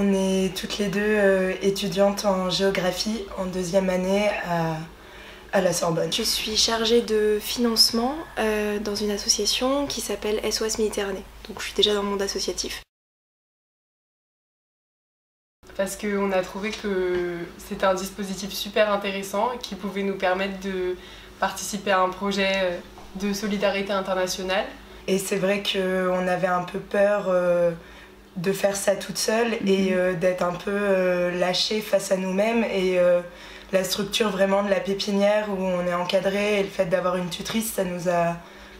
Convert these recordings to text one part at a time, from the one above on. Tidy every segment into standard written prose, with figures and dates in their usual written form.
On est toutes les deux étudiantes en géographie en 2e année à la Sorbonne. Je suis chargée de financement dans une association qui s'appelle SOS Méditerranée. Donc je suis déjà dans le monde associatif. Parce qu'on a trouvé que c'était un dispositif super intéressant qui pouvait nous permettre de participer à un projet de solidarité internationale. Et c'est vrai qu'on avait un peu peur de faire ça toute seule et d'être un peu lâchée face à nous-mêmes. Et la structure vraiment de la pépinière où on est encadré et le fait d'avoir une tutrice, ça nous a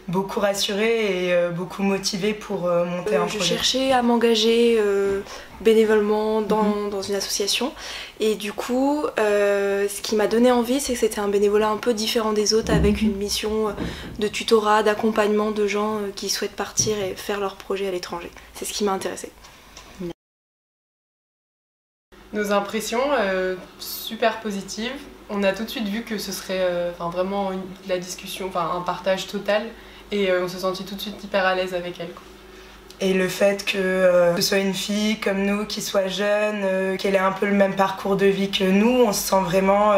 beaucoup rassurés et beaucoup motivés pour monter un projet. Je cherchais à m'engager bénévolement dans une association et du coup ce qui m'a donné envie, c'est que c'était un bénévolat un peu différent des autres avec une mission de tutorat, d'accompagnement de gens qui souhaitent partir et faire leur projet à l'étranger. C'est ce qui m'a intéressée. Nos impressions, super positives. On a tout de suite vu que ce serait vraiment la discussion, un partage total. Et on se sentit tout de suite hyper à l'aise avec elle. Et le fait que ce soit une fille comme nous, qui soit jeune, qu'elle ait un peu le même parcours de vie que nous, on se sent vraiment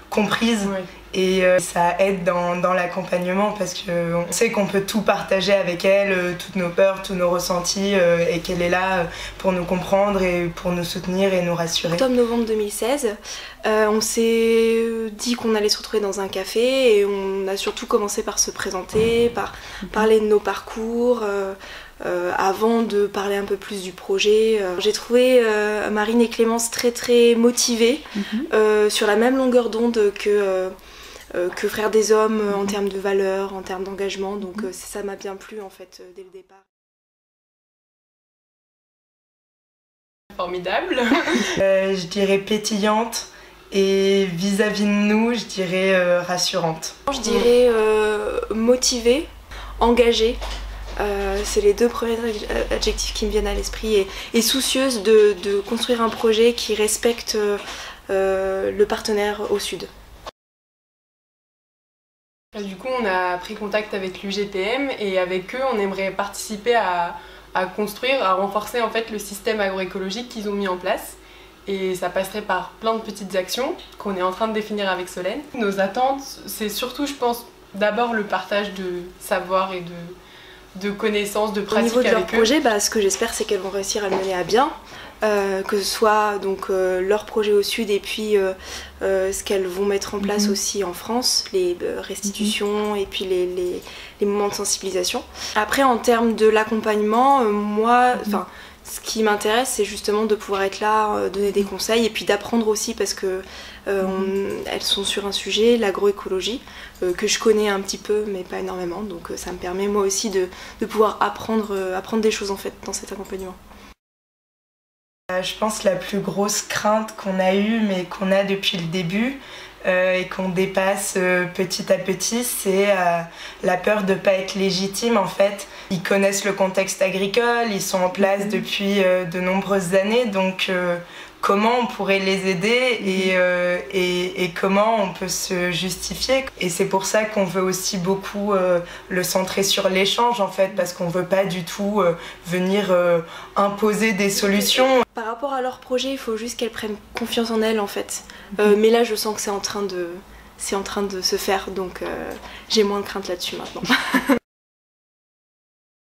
comprise. Ouais. Et ça aide dans l'accompagnement parce qu'on sait qu'on peut tout partager avec elle, toutes nos peurs, tous nos ressentis, et qu'elle est là pour nous comprendre et pour nous soutenir et nous rassurer. Octobre-novembre 2016, on s'est dit qu'on allait se retrouver dans un café et on a surtout commencé par se présenter, par parler de nos parcours. Avant de parler un peu plus du projet. J'ai trouvé Marine et Clémence très motivées, sur la même longueur d'onde que Frères des Hommes en termes de valeurs, en termes d'engagement, donc ça m'a bien plu en fait dès le départ. Formidable. Je dirais pétillante et vis-à-vis de nous, je dirais rassurante. Je dirais motivée, engagée. C'est les deux premiers adjectifs qui me viennent à l'esprit et soucieuse de construire un projet qui respecte le partenaire au sud. Du coup, on a pris contact avec l'UGPM et avec eux, on aimerait participer à construire, à renforcer en fait le système agroécologique qu'ils ont mis en place. Et ça passerait par plein de petites actions qu'on est en train de définir avec Solène. Nos attentes, c'est surtout, je pense, d'abord le partage de savoir et de connaissances, de pratiques avec eux. Au niveau de leur projet, ce que j'espère, c'est qu'elles vont réussir à le mener à bien. Que ce soit donc leur projet au sud et puis ce qu'elles vont mettre en place aussi en France, les restitutions et puis les moments de sensibilisation. Après, en termes de l'accompagnement, moi, ce qui m'intéresse, c'est justement de pouvoir être là, donner des conseils et puis d'apprendre aussi parce que elles sont sur un sujet, l'agroécologie, que je connais un petit peu mais pas énormément, donc ça me permet moi aussi de pouvoir apprendre des choses en fait dans cet accompagnement. Je pense que la plus grosse crainte qu'on a eue, mais qu'on a depuis le début et qu'on dépasse petit à petit, c'est la peur de ne pas être légitime en fait. Ils connaissent le contexte agricole, ils sont en place depuis de nombreuses années, donc comment on pourrait les aider et comment on peut se justifier. Et c'est pour ça qu'on veut aussi beaucoup le centrer sur l'échange en fait, parce qu'on ne veut pas du tout venir imposer des solutions. Par rapport à leur projet, il faut juste qu'elles prennent confiance en elles en fait. Mais là je sens que c'est en train de se faire, donc j'ai moins de crainte là-dessus maintenant.